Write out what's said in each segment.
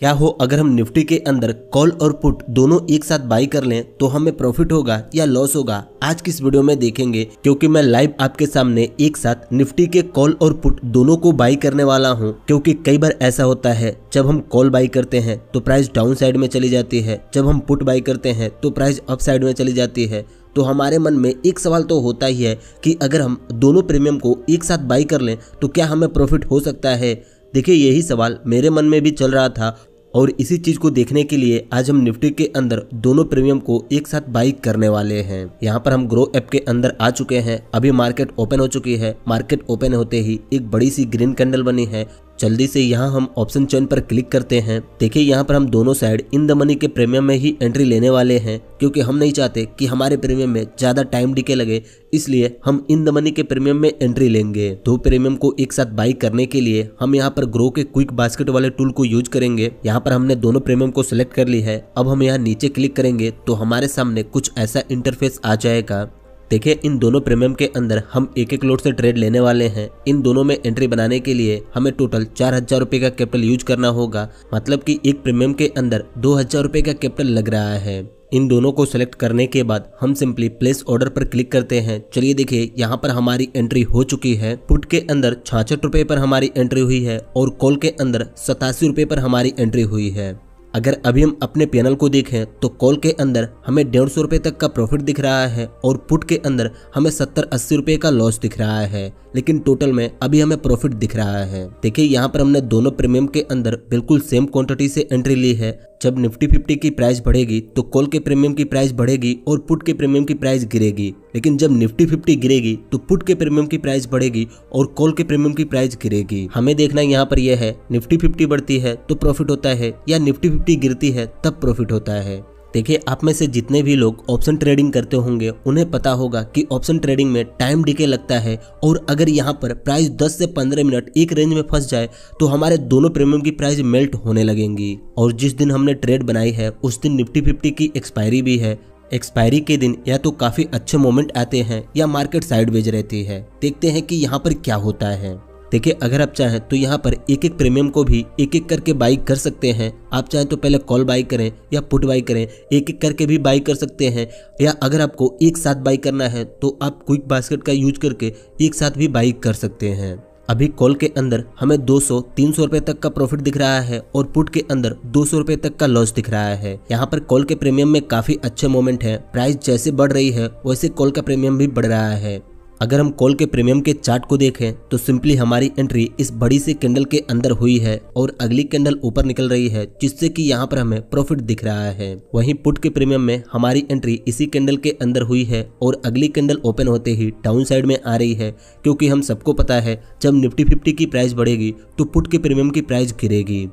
क्या हो अगर हम निफ्टी के अंदर कॉल और पुट दोनों एक साथ बाई कर लें तो हमें प्रॉफिट होगा या लॉस होगा, आज की इस वीडियो में देखेंगे। क्योंकि मैं लाइव आपके सामने एक साथ निफ्टी के कॉल और पुट दोनों को बाई करने वाला हूं। क्योंकि कई बार ऐसा होता है जब हम कॉल बाई करते हैं तो प्राइस डाउन साइड में चली जाती है, जब हम पुट बाई करते हैं तो प्राइस अप साइड में चली जाती है। तो हमारे मन में एक सवाल तो होता ही है कि अगर हम दोनों प्रीमियम को एक साथ बाई कर लें तो क्या हमें प्रॉफिट हो सकता है। देखिए, यही सवाल मेरे मन में भी चल रहा था और इसी चीज को देखने के लिए आज हम निफ्टी के अंदर दोनों प्रीमियम को एक साथ बाई करने वाले हैं। यहाँ पर हम ग्रो ऐप के अंदर आ चुके हैं। अभी मार्केट ओपन हो चुकी है। मार्केट ओपन होते ही एक बड़ी सी ग्रीन कैंडल बनी है। जल्दी से यहाँ हम ऑप्शन चेन पर क्लिक करते हैं। देखिए, यहाँ पर हम दोनों साइड इन द मनी के प्रीमियम में ही एंट्री लेने वाले हैं, क्योंकि हम नहीं चाहते कि हमारे प्रीमियम में ज्यादा टाइम डिके लगे, इसलिए हम इन द मनी के प्रीमियम में एंट्री लेंगे। दो प्रीमियम को एक साथ बाई करने के लिए हम यहाँ पर ग्रो के क्विक बास्केट वाले टूल को यूज करेंगे। यहाँ पर हमने दोनों प्रीमियम को सिलेक्ट कर ली है। अब हम यहाँ नीचे क्लिक करेंगे तो हमारे सामने कुछ ऐसा इंटरफेस आ जाएगा। देखिए, इन दोनों प्रीमियम के अंदर हम एक लॉट से ट्रेड लेने वाले हैं। इन दोनों में एंट्री बनाने के लिए हमें टोटल 4000 रुपए का कैपिटल यूज करना होगा। मतलब कि एक प्रीमियम के अंदर 2000 रुपए का कैपिटल लग रहा है। इन दोनों को सेलेक्ट करने के बाद हम सिंपली प्लेस ऑर्डर पर क्लिक करते हैं। चलिए देखिए, यहाँ पर हमारी एंट्री हो चुकी है। पुट के अंदर 66 रुपए पर हमारी एंट्री हुई है और कॉल के अंदर 87 रुपए पर हमारी एंट्री हुई है। अगर अभी हम अपने पैनल को देखें तो कॉल के अंदर हमें 150 रुपए तक का प्रॉफिट दिख रहा है और पुट के अंदर हमें 70-80 रुपए का लॉस दिख रहा है, लेकिन टोटल में अभी हमें प्रॉफिट दिख रहा है। देखिए, यहाँ पर हमने दोनों प्रीमियम के अंदर बिल्कुल सेम क्वांटिटी से एंट्री ली है। जब निफ्टी 50 की प्राइस बढ़ेगी तो कॉल के प्रीमियम की प्राइस बढ़ेगी और पुट के प्रीमियम की प्राइस गिरेगी, लेकिन जब निफ्टी 50 गिरेगी तो पुट के प्रीमियम की प्राइस बढ़ेगी और कॉल के प्रीमियम की प्राइस गिरेगी। हमें देखना यहाँ पर यह है, निफ्टी 50 बढ़ती है तो प्रॉफिट होता है या निफ्टी 50 गिरती है तब प्रॉफिट होता है। देखिए, आप में से जितने भी लोग ऑप्शन ट्रेडिंग करते होंगे उन्हें पता होगा कि ऑप्शन ट्रेडिंग में टाइम डिके लगता है और अगर यहाँ पर प्राइस 10 से 15 मिनट एक रेंज में फंस जाए तो हमारे दोनों प्रीमियम की प्राइस मेल्ट होने लगेंगी। और जिस दिन हमने ट्रेड बनाई है उस दिन निफ्टी 50 की एक्सपायरी भी है। एक्सपायरी के दिन या तो काफी अच्छे मोमेंट आते हैं या मार्केट साइडवेज रहती है। देखते हैं कि यहाँ पर क्या होता है। देखिए, अगर आप चाहें तो यहाँ पर एक एक प्रीमियम को भी एक एक करके बाई कर सकते हैं। आप चाहें तो पहले कॉल बाई करें या पुट बाई करें, एक एक करके भी बाई कर सकते हैं। या अगर आपको एक साथ बाई करना है तो आप क्विक बास्केट का यूज करके एक साथ भी बाई कर सकते हैं। अभी कॉल के अंदर हमें 200-300 रुपए तक का प्रॉफिट दिख रहा है और पुट के अंदर 200 रुपए तक का लॉस दिख रहा है। यहाँ पर कॉल के प्रीमियम में काफी अच्छे मोमेंट है। प्राइस जैसे बढ़ रही है वैसे कॉल का प्रीमियम भी बढ़ रहा है। अगर हम कॉल के प्रीमियम के चार्ट को देखें तो सिंपली हमारी एंट्री इस बड़ी सी कैंडल के अंदर हुई है और अगली कैंडल ऊपर निकल रही है, जिससे कि यहाँ पर हमें प्रॉफिट दिख रहा है। वहीं पुट के प्रीमियम में हमारी एंट्री इसी कैंडल के अंदर हुई है और अगली कैंडल ओपन होते ही डाउन साइड में आ रही है, क्योंकि हम सबको पता है जब निफ्टी 50 की प्राइस बढ़ेगी तो पुट के प्रीमियम की प्राइस गिरेगी।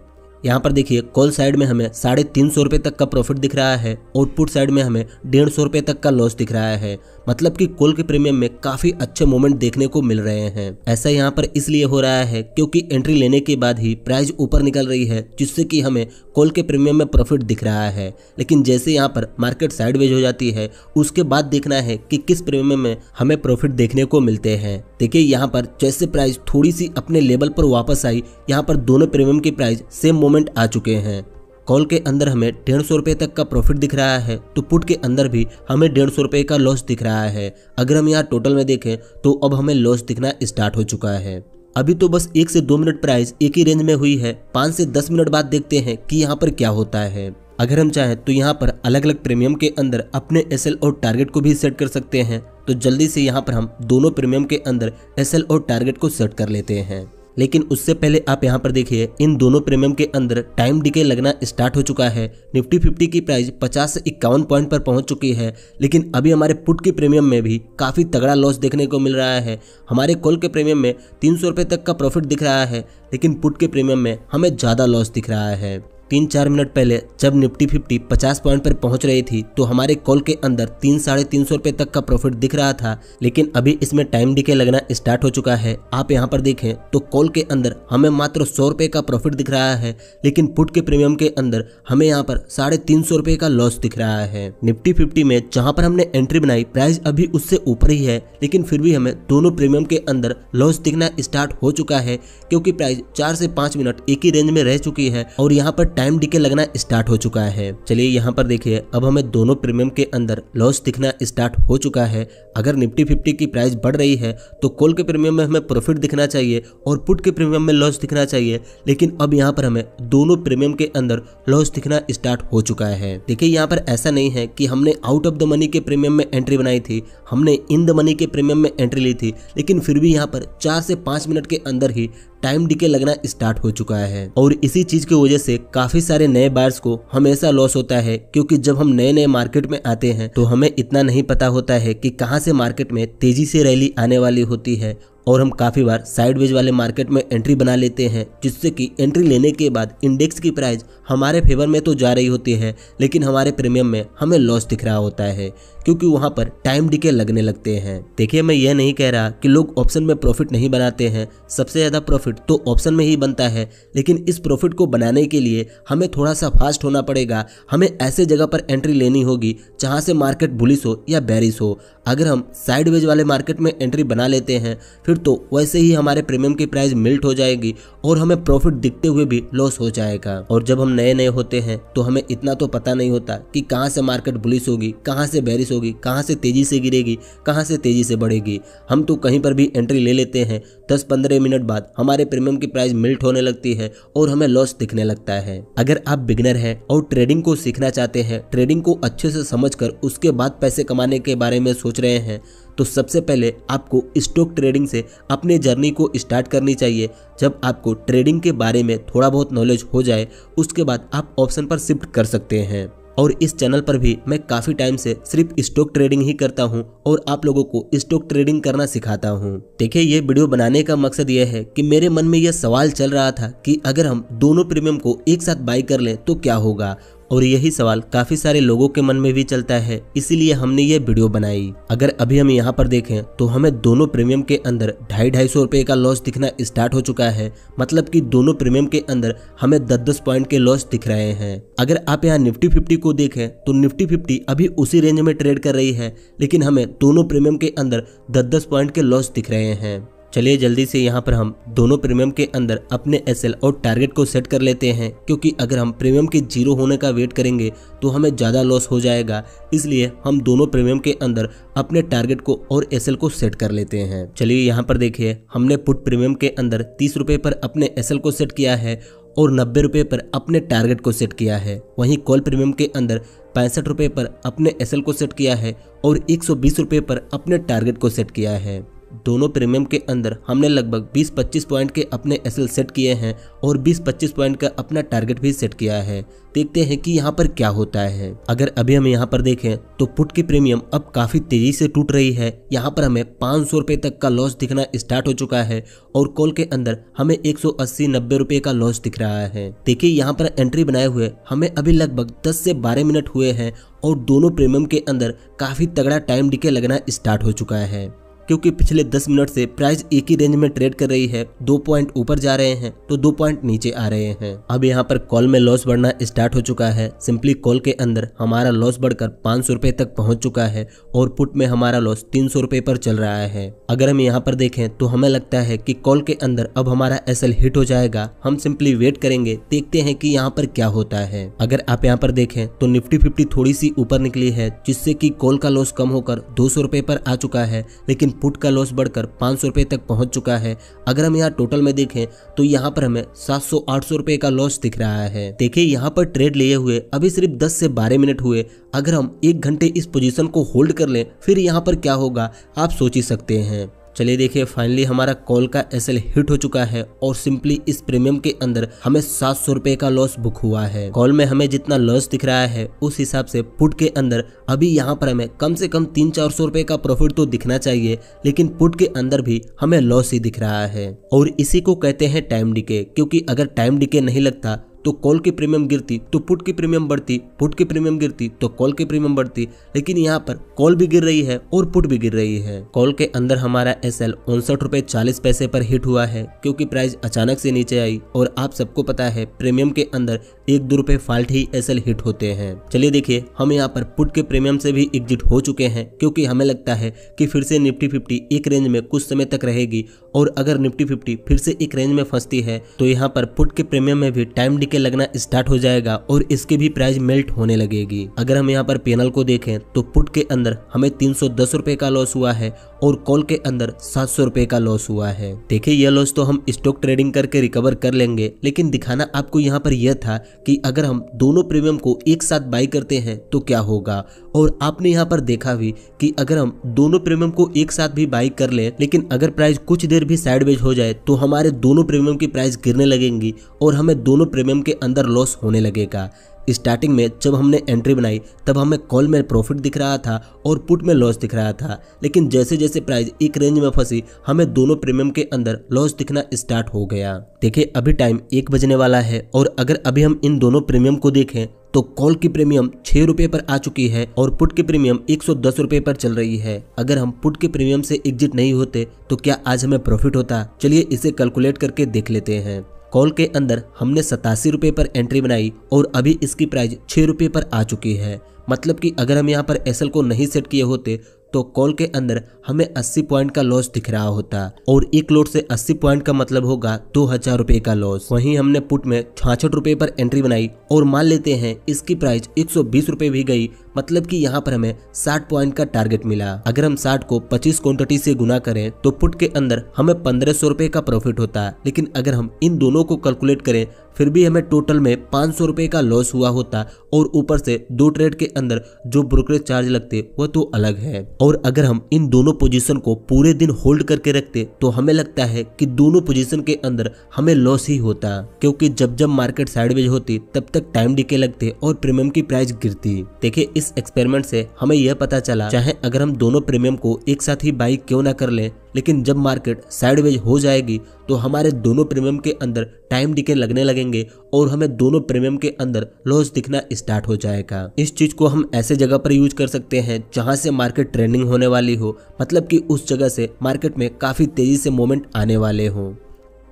यहाँ पर देखिए, कॉल साइड में हमें 350 रुपए तक का प्रॉफिट दिख रहा है और पुट साइड में हमें 150 रुपए तक का लॉस दिख रहा है। मतलब कि कॉल के प्रीमियम में काफी अच्छे मोमेंट देखने को मिल रहे हैं। ऐसा यहाँ पर इसलिए हो रहा है क्योंकि एंट्री लेने के बाद ही प्राइस ऊपर निकल रही है, जिससे कि हमें कॉल के प्रीमियम में प्रॉफिट दिख रहा है। लेकिन जैसे यहाँ पर मार्केट साइडवेज हो जाती है उसके बाद देखना है कि किस प्रीमियम में हमें प्रॉफिट देखने को मिलते हैं। देखिए, यहाँ पर जैसे प्राइस थोड़ी सी अपने लेवल पर वापस आई, यहाँ पर दोनों प्रीमियम की प्राइस सेम मोमेंट आ चुके हैं। कॉल के अंदर हमें 150 रुपए तक का प्रॉफिट दिख रहा है तो पुट के अंदर भी हमें 150 रुपए का लॉस दिख रहा है। अगर हम यहाँ टोटल में देखें तो अब हमें लॉस दिखना स्टार्ट हो चुका है। अभी तो बस 1 से 2 मिनट प्राइस एक ही रेंज में हुई है। 5 से 10 मिनट बाद देखते हैं कि यहाँ पर क्या होता है। अगर हम चाहें तो यहाँ पर अलग अलग प्रीमियम के अंदर अपने एसएल और टारगेट को भी सेट कर सकते हैं। तो जल्दी से यहाँ पर हम दोनों प्रीमियम के अंदर एसएल और टारगेट को सेट कर लेते हैं। लेकिन उससे पहले आप यहाँ पर देखिए, इन दोनों प्रीमियम के अंदर टाइम डिके लगना स्टार्ट हो चुका है। निफ्टी 50 की प्राइस 50 से 51 पॉइंट पर पहुंच चुकी है, लेकिन अभी हमारे पुट के प्रीमियम में भी काफी तगड़ा लॉस देखने को मिल रहा है। हमारे कॉल के प्रीमियम में 300 रुपए तक का प्रॉफिट दिख रहा है, लेकिन पुट के प्रीमियम में हमें ज्यादा लॉस दिख रहा है। 3-4 मिनट पहले जब निफ्टी 50 50 पॉइंट पर पहुंच रही थी तो हमारे कॉल के अंदर 300-350 रुपए तक का प्रॉफिट दिख रहा था, लेकिन अभी इसमें टाइम डिके लगना स्टार्ट हो चुका है। आप यहाँ पर देखें तो कॉल के अंदर हमें मात्र 100 रुपए का प्रॉफिट दिख रहा है, लेकिन पुट के प्रीमियम के अंदर हमें यहाँ पर 350 रुपए का लॉस दिख रहा है। निफ्टी 50 में जहाँ पर हमने एंट्री बनाई प्राइस अभी उससे ऊपर ही है, लेकिन फिर भी हमें दोनों प्रीमियम के अंदर लॉस दिखना स्टार्ट हो चुका है, क्योंकि प्राइस 4 से 5 मिनट एक ही रेंज में रह चुकी है और यहाँ पर टाइम डिके लगना स्टार्ट हो चुका है। चलिए यहाँ पर देखिए, अब हमें दोनों प्रीमियम के अंदर लॉस दिखना स्टार्ट हो चुका है। अगर निफ्टी 50 की प्राइस बढ़ रही है तो कॉल के प्रीमियम में हमें प्रॉफिट दिखना चाहिए और पुट के प्रीमियम में लॉस दिखना चाहिए, लेकिन अब यहाँ पर हमें दोनों प्रीमियम के अंदर लॉस दिखना स्टार्ट हो चुका है। देखिए यहाँ पर ऐसा नहीं है कि हमने आउट ऑफ द मनी के प्रीमियम में एंट्री बनाई थी, हमने इन द मनी के प्रीमियम में एंट्री ली थी, लेकिन फिर भी यहाँ पर 4 से 5 मिनट के अंदर ही टाइम डिके लगना स्टार्ट हो चुका है। और इसी चीज की वजह से काफी सारे नए बायर्स को हमेशा लॉस होता है, क्योंकि जब हम नए नए मार्केट में आते हैं तो हमें इतना नहीं पता होता है कि कहां से मार्केट में तेजी से रैली आने वाली होती है, और हम काफी बार साइडवेज वाले मार्केट में एंट्री बना लेते हैं, जिससे कि एंट्री लेने के बाद इंडेक्स की प्राइस हमारे फेवर में तो जा रही होती है, लेकिन हमारे प्रीमियम में हमें लॉस दिख रहा होता है, क्योंकि वहां पर टाइम डिके लगने लगते हैं। देखिए मैं यह नहीं कह रहा कि लोग ऑप्शन में प्रॉफिट नहीं बनाते हैं, सबसे ज्यादा प्रॉफिट तो ऑप्शन में ही बनता है, लेकिन इस प्रॉफिट को बनाने के लिए हमें थोड़ा सा फास्ट होना पड़ेगा। हमें ऐसे जगह पर एंट्री लेनी होगी जहां से मार्केट बुलिश हो या बेरिश हो। अगर हम साइडवेज वाले मार्केट में एंट्री बना लेते हैं फिर तो वैसे ही हमारे प्रीमियम की प्राइस मिल्ट हो जाएगी और हमें प्रॉफिट दिखते हुए भी लॉस हो जाएगा। और जब हम नए नए होते हैं तो हमें इतना तो पता नहीं होता कि कहां से मार्केट बुलिश होगी, कहां से बेरिश होगी, कहां से तेजी से गिरेगी, कहां से तेजी से बढ़ेगी। हम तो कहीं पर भी एंट्री ले लेते हैं, 10-15 मिनट बाद हमारे प्रीमियम की प्राइस मिल्ट होने लगती है और हमें लॉस दिखने लगता है। अगर आप बिगिनर हैं और ट्रेडिंग को सीखना चाहते हैं, ट्रेडिंग को अच्छे से समझकर उसके बाद पैसे कमाने के बारे में सोच रहे हैं, तो सबसे पहले आपको स्टॉक ट्रेडिंग से अपनी जर्नी को स्टार्ट करनी चाहिए। जब आपको ट्रेडिंग के बारे में थोड़ा बहुत नॉलेज हो जाए उसके बाद आप ऑप्शन पर शिफ्ट कर सकते हैं। और इस चैनल पर भी मैं काफी टाइम से सिर्फ स्टॉक ट्रेडिंग ही करता हूं और आप लोगों को स्टॉक ट्रेडिंग करना सिखाता हूं। देखिए ये वीडियो बनाने का मकसद यह है कि मेरे मन में यह सवाल चल रहा था कि अगर हम दोनों प्रीमियम को एक साथ बाय कर लें तो क्या होगा, और यही सवाल काफी सारे लोगों के मन में भी चलता है, इसीलिए हमने ये वीडियो बनाई। अगर अभी हम यहाँ पर देखें तो हमें दोनों प्रीमियम के अंदर 250-250 रुपए का लॉस दिखना स्टार्ट हो चुका है, मतलब कि दोनों प्रीमियम के अंदर हमें 10-10 पॉइंट के लॉस दिख रहे हैं। अगर आप यहाँ निफ्टी 50 को देखें तो निफ्टी 50 अभी उसी रेंज में ट्रेड कर रही है, लेकिन हमें दोनों प्रीमियम के अंदर 10-10 पॉइंट के लॉस दिख रहे हैं। चलिए जल्दी से यहाँ पर हम दोनों प्रीमियम के अंदर अपने एसएल और टारगेट को सेट कर लेते हैं, क्योंकि अगर हम प्रीमियम के 0 होने का वेट करेंगे तो हमें ज़्यादा लॉस हो जाएगा। इसलिए हम दोनों प्रीमियम के अंदर अपने टारगेट को और एसएल को सेट कर लेते हैं। चलिए यहाँ पर देखिए, हमने पुट प्रीमियम के अंदर 30 रुपये पर अपने एसएल को सेट किया है और 90 रुपये पर अपने टारगेट को सेट किया है। वहीं कॉल प्रीमियम के अंदर 65 रुपये पर अपने एसएल को सेट किया है और 120 रुपये पर अपने टारगेट को सेट किया है। दोनों प्रीमियम के अंदर हमने लगभग 20-25 पॉइंट के अपने एसएल सेट किए हैं और 20-25 पॉइंट का अपना टारगेट भी सेट किया है। देखते हैं कि यहाँ पर क्या होता है। अगर अभी हम यहाँ पर देखें तो पुट की प्रीमियम अब काफी तेजी से टूट रही है। यहाँ पर हमें 500 रुपये तक का लॉस दिखना स्टार्ट हो चुका है और कॉल के अंदर हमें 180-90 रुपये का लॉस दिख रहा है। देखिए यहाँ पर एंट्री बनाए हुए हमें अभी लगभग 10 से 12 मिनट हुए हैं और दोनों प्रीमियम के अंदर काफी तगड़ा टाइम डिके लगना स्टार्ट हो चुका है, क्योंकि पिछले 10 मिनट से प्राइस एक ही रेंज में ट्रेड कर रही है। 2 पॉइंट ऊपर जा रहे हैं तो 2 पॉइंट नीचे आ रहे हैं। अब यहाँ पर कॉल में लॉस बढ़ना स्टार्ट हो चुका है। सिंपली कॉल के अंदर हमारा लॉस बढ़कर 500 रुपये तक पहुंच चुका है और पुट में हमारा लॉस 300 रुपये पर चल रहा है। अगर हम यहाँ पर देखें तो हमें लगता है कि कॉल के अंदर अब हमारा एसएल हिट हो जाएगा। हम सिंपली वेट करेंगे, देखते हैं कि यहाँ पर क्या होता है। अगर आप यहाँ पर देखें तो निफ्टी 50 थोड़ी सी ऊपर निकली है, जिससे कि कॉल का लॉस कम होकर 200 रुपये पर आ चुका है, लेकिन पुट का लॉस बढ़कर 500 रुपये तक पहुंच चुका है। अगर हम यहाँ टोटल में देखें तो यहाँ पर हमें 700-800 रुपये का लॉस दिख रहा है। देखिए यहाँ पर ट्रेड लिए हुए अभी सिर्फ 10 से 12 मिनट हुए। अगर हम 1 घंटे इस पोजीशन को होल्ड कर लें फिर यहाँ पर क्या होगा आप सोच ही सकते हैं। चलिए देखिए, फाइनली हमारा कॉल का एसएल हिट हो चुका है और सिंपली इस प्रीमियम के अंदर हमें 700 रुपये का लॉस बुक हुआ है। कॉल में हमें जितना लॉस दिख रहा है उस हिसाब से पुट के अंदर अभी यहाँ पर हमें कम से कम 300-400 रुपये का प्रॉफिट तो दिखना चाहिए, लेकिन पुट के अंदर भी हमें लॉस ही दिख रहा है। और इसी को कहते हैं टाइम डिके, क्योंकि अगर टाइम डिके नहीं लगता तो कॉल की प्रीमियम गिरती तो पुट की प्रीमियम बढ़ती, पुट की प्रीमियम गिरती तो कॉल की प्रीमियम बढ़ती, लेकिन यहाँ पर कॉल भी गिर रही है और पुट भी गिर रही है। कॉल के अंदर हमारा एसएल 59 रुपये 40 पैसे पर हिट हुआ है, क्योंकि प्राइस अचानक से नीचे आई और आप सबको पता है प्रीमियम के अंदर 1-2 रुपये फाल्ट ही एसएल हिट होते हैं। चलिए देखिए, हम यहाँ पर पुट के प्रीमियम से भी एग्जिट हो चुके हैं, क्योंकि हमें लगता है कि फिर से निफ्टी 50 एक रेंज में कुछ समय तक रहेगी और अगर निफ्टी 50 फिर से एक रेंज में फंसती है तो यहाँ पर पुट के प्रीमियम में भी टाइम डिके डीके लगना स्टार्ट हो जाएगा और इसके भी प्राइस मेल्ट होने लगेगी। अगर हम यहाँ पर पैनल को देखें तो पुट के अंदर हमें 310 रुपए का लॉस हुआ है और कॉल के अंदर 700 रुपए का लॉस हुआ है। देखिए यह लॉस तो हम स्टॉक ट्रेडिंग करके रिकवर कर लेंगे, लेकिन दिखाना आपको यहाँ पर यह था कि अगर हम दोनों प्रीमियम को एक साथ बाई करते हैं तो क्या होगा। और आपने यहाँ पर देखा भी कि अगर हम दोनों प्रीमियम को एक साथ भी बाई कर लें, लेकिन अगर प्राइस कुछ देर भी साइडवेज हो जाए तो हमारे दोनों प्रीमियम की प्राइस गिरने लगेंगी और हमें दोनों प्रीमियम के अंदर लॉस होने लगेगा। स्टार्टिंग में जब हमने एंट्री बनाई तब हमें कॉल में प्रॉफिट दिख रहा था और पुट में लॉस दिख रहा था, लेकिन जैसे जैसे प्राइस एक रेंज में फंसी हमें दोनों प्रीमियम के अंदर लॉस दिखना स्टार्ट हो गया। देखिए अभी टाइम 1 बजने वाला है और अगर अभी हम इन दोनों प्रीमियम को देखें तो कॉल की प्रीमियम 6 रुपए पर आ चुकी है और पुट की प्रीमियम 110 रुपए पर चल रही है। अगर हम पुट के प्रीमियम से एग्जिट नहीं होते तो क्या आज हमें प्रॉफिट होता? चलिए इसे कैलकुलेट करके देख लेते हैं। कॉल के अंदर हमने 87 रुपए पर एंट्री बनाई और अभी इसकी प्राइस 6 रुपए पर आ चुकी है। मतलब कि अगर हम यहाँ पर एसएल को नहीं सेट किए होते तो कॉल के अंदर हमें 80 पॉइंट का लॉस दिख रहा होता और एक लोड से 80 पॉइंट का मतलब होगा 2000 रुपए का लॉस। वहीं हमने पुट में 66 रुपए पर एंट्री बनाई और मान लेते हैं इसकी प्राइस 120 रुपए भी गई, मतलब कि यहाँ पर हमें 60 पॉइंट का टारगेट मिला। अगर हम 60 को 25 क्वांटिटी से गुना करें तो पुट के अंदर हमें 1500 रुपए का प्रॉफिट होता, लेकिन अगर हम इन दोनों को कैलकुलेट करें फिर भी हमें टोटल में 500 रुपए का लॉस हुआ होता और ऊपर से 2 ट्रेड के अंदर जो ब्रोकरेज चार्ज लगते वो तो अलग है। और अगर हम इन दोनों पोजीशन को पूरे दिन होल्ड करके रखते तो हमें लगता है कि दोनों पोजीशन के अंदर हमें लॉस ही होता, क्योंकि जब जब मार्केट साइडवेज होती तब तक टाइम डीके लगते और प्रीमियम की प्राइस गिरती। देखिए इस एक्सपेरिमेंट से हमें यह पता चला चाहे अगर हम दोनों प्रीमियम को एक साथ ही बाई क्यों ना कर लें, लेकिन जब मार्केट साइडवेज हो जाएगी तो हमारे दोनों प्रीमियम के अंदर टाइम डीके लगने लगेंगे और हमें दोनों प्रीमियम के अंदर लॉस दिखना स्टार्ट हो जाएगा। इस चीज को हम ऐसे जगह पर यूज कर सकते हैं जहां से मार्केट ट्रेंडिंग होने वाली हो, मतलब कि उस जगह से मार्केट में काफी तेजी से मोमेंट आने वाले हों।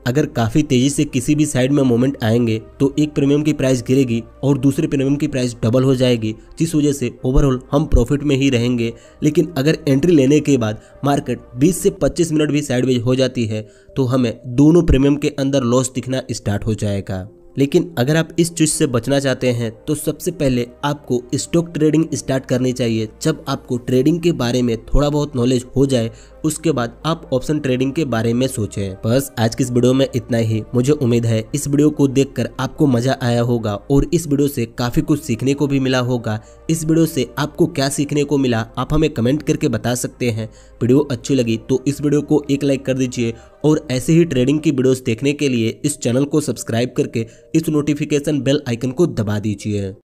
अगर काफी तेजी से किसी भी साइड में मोमेंट आएंगे तो एक प्रीमियम की प्राइस गिरेगी और दूसरे प्रीमियम की प्राइस डबल हो जाएगी, जिस वजह से ओवरऑल हम प्रॉफिट में ही रहेंगे। लेकिन अगर एंट्री लेने के बाद मार्केट 20 से 25 मिनट भी साइडवेज हो जाती है तो हमें दोनों प्रीमियम के अंदर लॉस दिखना स्टार्ट हो जाएगा। लेकिन अगर आप इस चीज से बचना चाहते हैं तो सबसे पहले आपको स्टॉक ट्रेडिंग स्टार्ट करनी चाहिए। जब आपको ट्रेडिंग के बारे में थोड़ा बहुत नॉलेज हो जाए उसके बाद आप ऑप्शन ट्रेडिंग के बारे में सोचें। बस आज की इस वीडियो में इतना ही। मुझे उम्मीद है इस वीडियो को देखकर आपको मजा आया होगा और इस वीडियो से काफी कुछ सीखने को भी मिला होगा। इस वीडियो से आपको क्या सीखने को मिला आप हमें कमेंट करके बता सकते हैं। वीडियो अच्छी लगी तो इस वीडियो को एक लाइक कर दीजिए और ऐसे ही ट्रेडिंग की वीडियोस देखने के लिए इस चैनल को सब्सक्राइब करके इस नोटिफिकेशन बेल आइकन को दबा दीजिए।